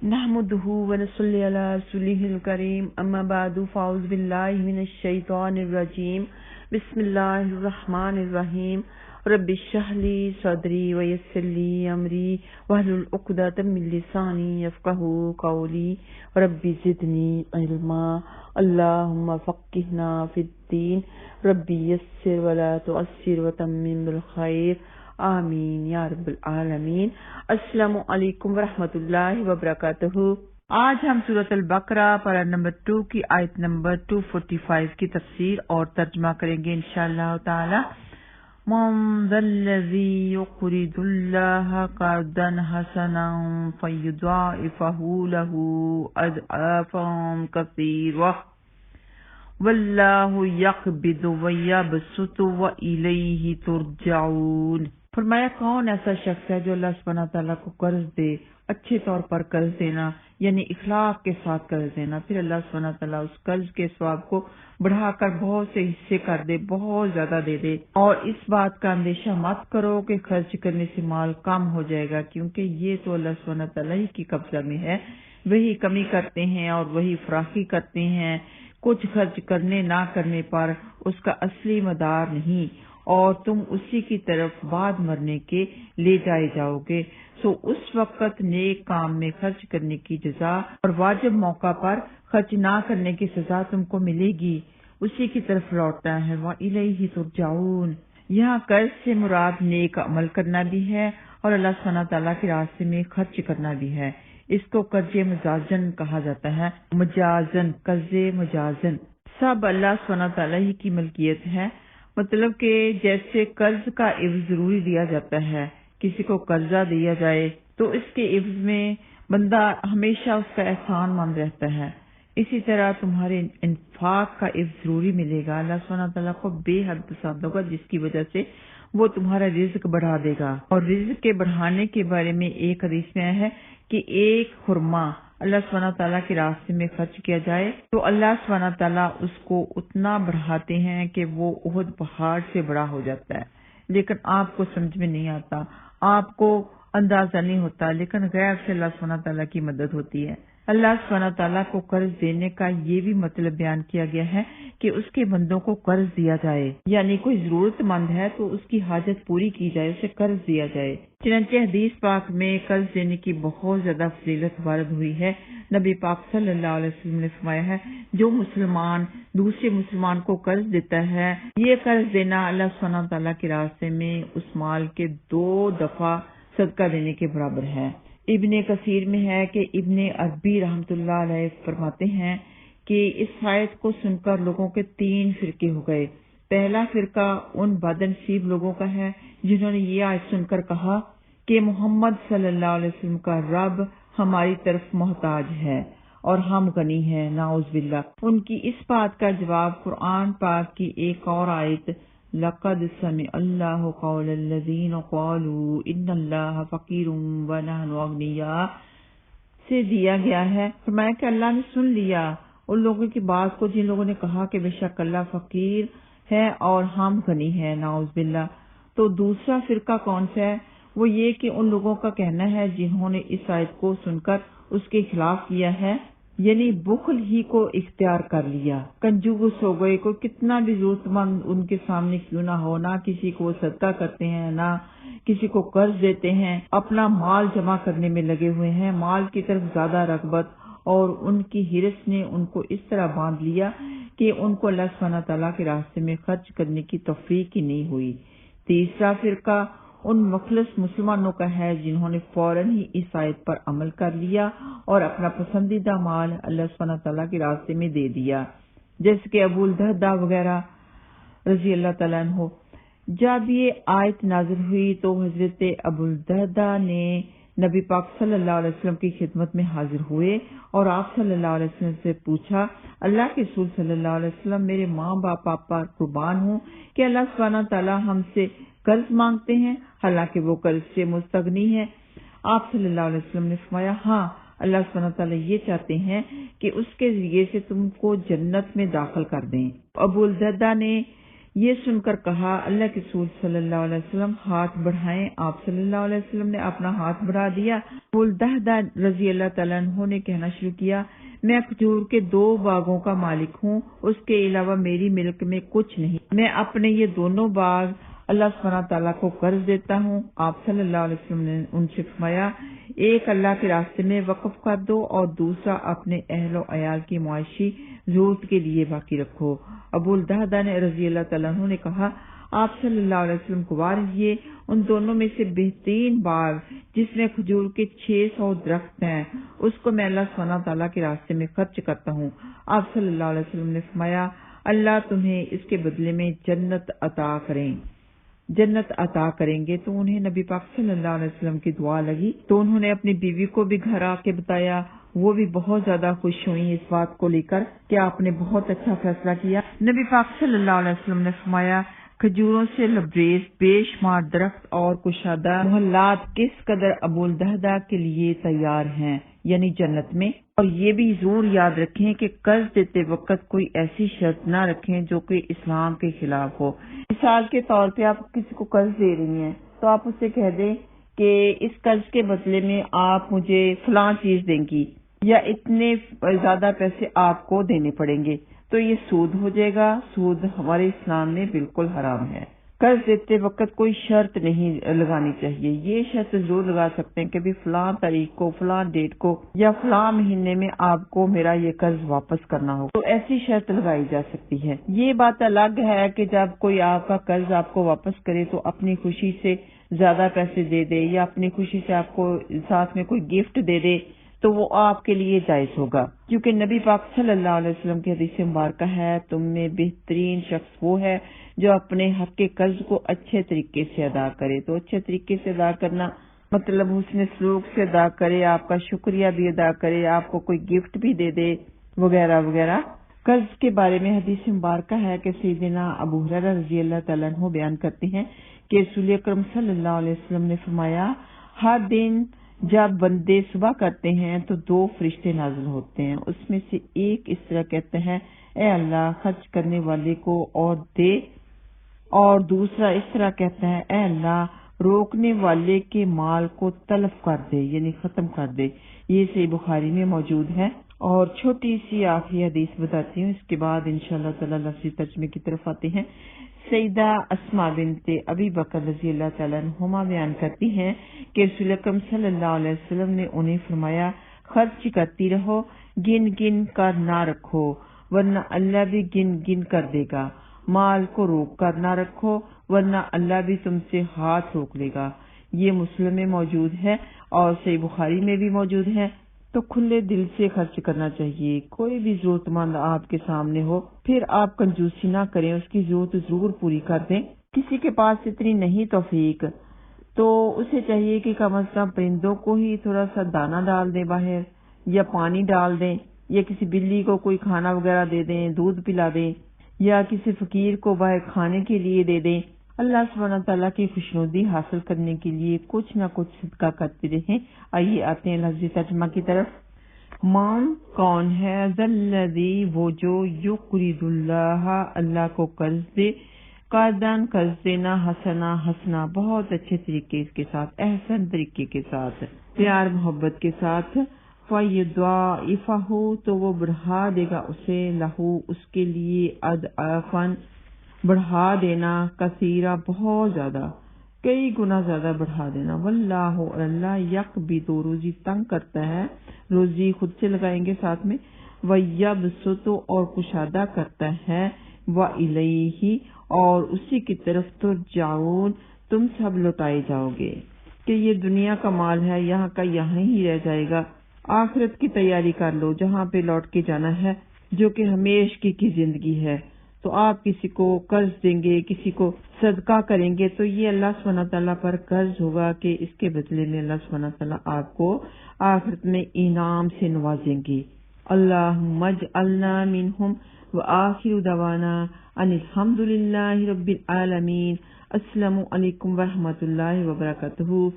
نحمده ونصلي على رسوله الكريم اما بعد فاعوذ بالله من الشيطان الرجيم بسم الله الرحمن الرحيم رب اشرح لي صدري ويسر لي امري واحلل عقدة من لساني يفقهوا قولي رب زدني علما اللهم فقهنا في الدين ربي يسر ولا تعسر وتمم بالخير آمین یا رب العالمین۔ السلام علیکم ورحمۃ اللہ وبرکاتہ۔ آج ہم سورۃ البقرہ پارہ نمبر 2 کی آیت نمبر 245 کی تفسیر اور ترجمہ کریں گے انشاءاللہ تعالی۔ من ذا الذی یقرض اللہ قرضا حسنا فیضاعفہ لہ اضعافا کثیرہ واللہ یقبض ویبسط والیہ ترجعون۔ فرمایا کون ایسا شخص ہے جو اللہ سبحانہ تعالیٰ کو قرض دے، اچھے طور پر قرض دینا یعنی اخلاق کے ساتھ قرض دینا، پھر اللہ سبحانہ تعالیٰ اس قرض کے ثواب کو بڑھا کر بہت سے حصے کر دے، بہت زیادہ دے دے۔ اور اس بات کا اندیشہ مت کرو کہ خرچ کرنے سے مال کم ہو جائے گا، کیونکہ یہ تو اللہ سبحانہ تعالیٰ ہی کی قبضہ میں ہے، وہی کمی کرتے ہیں اور وہی فراخی کرتے ہیں۔ کچھ خرچ کرنے نہ کرنے پر اس کا اصلی مدار نہیں، اور تم اسی کی طرف بعد مرنے کے لے جائے جاؤ گے۔ سو اس وقت نیک کام میں خرچ کرنے کی جزا اور واجب موقع پر خرچ نہ کرنے کی سزا تم کو ملے گی، اسی کی طرف لوٹنا ہے۔ وَإِلَيْهِ تُرْجَعُونَ۔ یہاں قرض سے مراد نیک عمل کرنا بھی ہے اور اللہ سبحانہ تعالیٰ کے راستے میں خرچ کرنا بھی ہے۔ اس کو قرض مجازن کہا جاتا ہے، مجازن، قرض مجازن، سب اللہ سبحانہ تعالیٰ ہی کی ملکیت ہے۔ مطلب کہ جیسے قرض کا عوض ضروری دیا جاتا ہے، کسی کو قرضہ دیا جائے تو اس کے عوض میں بندہ ہمیشہ اس کا احسان مند رہتا ہے، اسی طرح تمہارے انفاق کا عوض ضروری ملے گا۔ اللہ سبحانہ تعالیٰ کو بے حد پسند ہوگا، جس کی وجہ سے وہ تمہارا رزق بڑھا دے گا۔ اور رزق کے بڑھانے کے بارے میں ایک حدیث میں ہے کہ ایک خرما اللہ سبحانہ تعالیٰ کے راستے میں خرچ کیا جائے تو اللہ سبحانہ تعالیٰ اس کو اتنا بڑھاتے ہیں کہ وہ احد پہاڑ سے بڑا ہو جاتا ہے، لیکن آپ کو سمجھ میں نہیں آتا، آپ کو اندازہ نہیں ہوتا، لیکن غیب سے اللہ سبحانہ تعالیٰ کی مدد ہوتی ہے۔ اللہ سبحانہ تعالیٰ کو قرض دینے کا یہ بھی مطلب بیان کیا گیا ہے کہ اس کے بندوں کو قرض دیا جائے، یعنی کوئی ضرورت مند ہے تو اس کی حاجت پوری کی جائے، اسے قرض دیا جائے۔ چنانچہ حدیث پاک میں قرض دینے کی بہت زیادہ فضیلت وارد ہوئی ہے۔ نبی پاک صلی اللہ علیہ وسلم نے فرمایا ہے، جو مسلمان دوسرے مسلمان کو قرض دیتا ہے، یہ قرض دینا اللہ سبحانہ تعالیٰ کے راستے میں اس مال کے 2 دفعہ صدقہ دینے کے برابر ہے۔ ابن کثیر میں ہے کہ ابن عربی رحمۃ اللہ علیہ فرماتے ہیں کہ اس آیت کو سن کر لوگوں کے 3 فرقے ہو گئے۔ پہلا فرقہ ان بدنصیب لوگوں کا ہے جنہوں نے یہ آیت سن کر کہا کہ محمد صلی اللہ علیہ وسلم کا رب ہماری طرف محتاج ہے اور ہم غنی ہیں، نعوذ باللہ۔ ان کی اس بات کا جواب قرآن پاک کی ایک اور آیت لَقَدْ سَمِعَ اللَّهُ قَوْلَ الَّذِينَ قَالُوا إِنَّ اللَّهَ فَقِيرٌ وَنَحْنُ أَغْنِيَاءُ سے دیا گیا ہے۔ فرمایا کہ اللہ نے سن لیا ان لوگوں کی بات کو جن لوگوں نے کہا کہ بے شک اللہ فقیر ہے اور ہم غنی ہیں، نعوذ باللہ۔ تو دوسرا فرقہ کون سا ہے؟ وہ یہ کہ ان لوگوں کا کہنا ہے جنہوں نے اس آیت کو سن کر اس کے خلاف کیا ہے، یعنی بخل ہی کو اختیار کر لیا، کنجوس ہو گئے، کوئی کتنا بھی ضرورت مند ان کے سامنے کیوں نہ ہو، نہ کسی کو صدقہ کرتے ہیں، نہ کسی کو قرض دیتے ہیں، اپنا مال جمع کرنے میں لگے ہوئے ہیں، مال کی طرف زیادہ رغبت اور ان کی ہرس نے ان کو اس طرح باندھ لیا کہ ان کو اللہ سبحانہ تعالیٰ کے راستے میں خرچ کرنے کی توفیق ہی نہیں ہوئی۔ تیسرا فرقہ ان مخلص مسلمانوں کا ہے جنہوں نے فوراً ہی اس آیت پر عمل کر لیا اور اپنا پسندیدہ مال اللہ سبحانہ تعالیٰ کے راستے میں دے دیا، جیسے کہ ابو الدرداء وغیرہ رضی اللہ تعالیٰ عنہ۔ جب یہ آیت نازل ہوئی تو حضرت ابو الدرداء نے نبی پاک صلی اللہ علیہ وسلم کی خدمت میں حاضر ہوئے اور آپ صلی اللہ علیہ وسلم سے پوچھا، اللہ کے رسول صلی اللہ علیہ وسلم، میرے ماں باپ پر قربان ہوں کہ اللہ سبحانہ تعالیٰ ہم سے قرض مانگتے ہیں حالانکہ وہ قرض سے مستغنی ہے۔ آپ صلی اللہ علیہ وسلم نے فرمایا، ہاں، اللہ سبحانہ تعالیٰ یہ چاہتے ہیں کہ اس کے ذریعے سے تم کو جنت میں داخل کر دیں۔ ابو الدرداء نے یہ سن کر کہا اللہ کے رسول صلی اللہ علیہ وسلم ہاتھ بڑھائیں۔ آپ صلی اللہ علیہ وسلم نے اپنا ہاتھ بڑھا دیا۔ ابو الدہدہ رضی اللہ تعالیٰ عنہ نے کہنا شروع کیا، میں کھجور کے 2 باغوں کا مالک ہوں، اس کے علاوہ میری ملک میں کچھ نہیں، میں اپنے یہ دونوں باغ اللہ سبحانہ تعالیٰ کو قرض دیتا ہوں۔ آپ صلی اللہ علیہ وسلم نے ان سے فرمایا، ایک اللہ کے راستے میں وقف کر دو اور دوسرا اپنے اہل و عیال کی معاشی ضرورت کے لیے باقی رکھو۔ ابو الدہدہ نے رضی اللہ تعالیٰ عنہ نے کہا، آپ صلی اللہ علیہ وسلم کو رہیے، ان دونوں میں سے بہترین باغ جس میں کھجور کے 600 درخت ہیں، اس کو میں اللہ سبحانہ تعالیٰ کے راستے میں خرچ کرتا ہوں۔ آپ صلی اللہ علیہ وسلم نے فرمایا، اللہ تمہیں اس کے بدلے میں جنت عطا کریں گے۔ تو انہیں نبی پاک صلی اللہ علیہ وسلم کی دعا لگی، تو انہوں نے اپنی بیوی کو بھی گھر آ کے بتایا، وہ بھی بہت زیادہ خوش ہوئی اس بات کو لے کر کہ آپ نے بہت اچھا فیصلہ کیا۔ نبی پاک صلی اللہ علیہ وسلم نے فرمایا، کھجوروں سے لبریز بے شمار درخت اور کشادہ محلات کس قدر ابو الدہدہ کے لیے تیار ہیں، یعنی جنت میں۔ اور یہ بھی ضرور یاد رکھیں کہ قرض دیتے وقت کوئی ایسی شرط نہ رکھیں جو کہ اسلام کے خلاف ہو۔ مثال کے طور پہ آپ کسی کو قرض دے رہی ہیں تو آپ اسے کہہ دیں کہ اس قرض کے بدلے میں آپ مجھے فلاں چیز دیں گی یا اتنے زیادہ پیسے آپ کو دینے پڑیں گے، تو یہ سود ہو جائے گا۔ سود ہمارے اسلام میں بالکل حرام ہے۔ قرض دیتے وقت کوئی شرط نہیں لگانی چاہیے۔ یہ شرط ضرور لگا سکتے ہیں کہ بھی فلاں تاریخ کو، فلاں ڈیٹ کو یا فلاں مہینے میں آپ کو میرا یہ قرض واپس کرنا ہو، تو ایسی شرط لگائی جا سکتی ہے۔ یہ بات الگ ہے کہ جب کوئی آپ کا قرض آپ کو واپس کرے تو اپنی خوشی سے زیادہ پیسے دے دے یا اپنی خوشی سے آپ کو ساتھ میں کوئی گفٹ دے دے، تو وہ آپ کے لیے جائز ہوگا، کیونکہ نبی پاک صلی اللہ علیہ وسلم کی حدیث مبارکہ ہے، تم میں بہترین شخص وہ ہے جو اپنے حق کے قرض کو اچھے طریقے سے ادا کرے۔ تو اچھے طریقے سے ادا کرنا مطلب حسن سلوک سے ادا کرے، آپ کا شکریہ بھی ادا کرے، آپ کو کوئی گفٹ بھی دے دے وغیرہ وغیرہ۔ قرض کے بارے میں حدیث مبارکہ ہے کہ سیدنا ابو ہریرہ رضی اللہ تعالیٰ عنہ بیان کرتے ہیں کہ رسول اکرم صلی اللہ علیہ وسلم نے فرمایا، ہر دن جب بندے صبح کرتے ہیں تو 2 فرشتے نازل ہوتے ہیں، اس میں سے ایک اس طرح کہتے ہیں، اے اللہ خرچ کرنے والے کو اور دے، اور دوسرا اس طرح کہتا ہے، اے اللہ روکنے والے کے مال کو تلف کر دے، یعنی ختم کر دے۔ یہ صحیح بخاری میں موجود ہے۔ اور چھوٹی سی آخری حدیث بتاتی ہوں، اس کے بعد انشاءاللہ تعالی لفظی ترجمے کی طرف آتے ہیں۔ سیدہ اسماء بنت ابی بکر رضی اللہ تعالیٰ عنہما بیان کرتی ہیں کہ رسول اکرم صلی اللہ علیہ وسلم نے انہیں فرمایا، خرچ کرتی رہو، گن گن کر نہ رکھو ورنہ اللہ بھی گن گن کر دے گا، مال کو روک کر نہ رکھو ورنہ اللہ بھی تم سے ہاتھ روک لے گا۔ یہ مسلم میں موجود ہے اور صحیح بخاری میں بھی موجود ہے۔ تو کھلے دل سے خرچ کرنا چاہیے۔ کوئی بھی ضرورت مند آپ کے سامنے ہو، پھر آپ کنجوسی نہ کریں، اس کی ضرورت ضرور پوری کر دیں۔ کسی کے پاس اتنی نہیں توفیق تو اسے چاہیے کہ کم از کم پرندوں کو ہی تھوڑا سا دانہ ڈال دیں باہر، یا پانی ڈال دیں، یا کسی بلی کو کوئی کھانا وغیرہ دے دیں، دودھ پلا دیں، یا کسی فقیر کو باہر کھانے کے لیے دے دیں۔ اللہ سبحانہ تعالیٰ کی خوشنودی حاصل کرنے کے لیے کچھ نہ کچھ صدقہ کرتے رہیں۔ آئیے آتے ہیں لفظی ترجمہ کی طرف۔ مان کون ہے؟ ذلذی وہ جو یقرض اللہ اللہ کو قرض دے، قرضاً قرض دینا، حسنا حسنا بہت اچھے طریقے کے ساتھ، احسن طریقے کے ساتھ، پیار محبت کے ساتھ، فیضاعفہ تو وہ بڑھا دے گا اسے، لہو اس کے لیے، اضعافاً بڑھا دینا، کثیرہ بہت زیادہ، کئی گنا زیادہ بڑھا دینا، واللہ اور اللہ یقبض روزی تنگ کرتا ہے، روزی خود سے لگائیں گے ساتھ میں، ویبسط اور کشادہ کرتا ہے، وإلیہ اور اسی کی طرف ترجعون تم سب لوٹائے جاؤ گے، کہ یہ دنیا کا مال ہے، یہاں کا یہاں ہی رہ جائے گا، آخرت کی تیاری کر لو جہاں پہ لوٹ کے جانا ہے، جو کہ ہمیشہ کی زندگی ہے۔ تو آپ کسی کو قرض دیں گے، کسی کو صدقہ کریں گے تو یہ اللہ سبحانہ تعالیٰ پر قرض ہوگا کہ اس کے بدلے میں اللہ سبحانہ تعالیٰ آپ کو آخرت میں انعام سے نوازیں گے۔ اللہم اجعلنا منہم وآخر دعوانا ان الحمدللہ رب العالمین۔ السلام علیکم ورحمۃ اللہ وبرکاتہ۔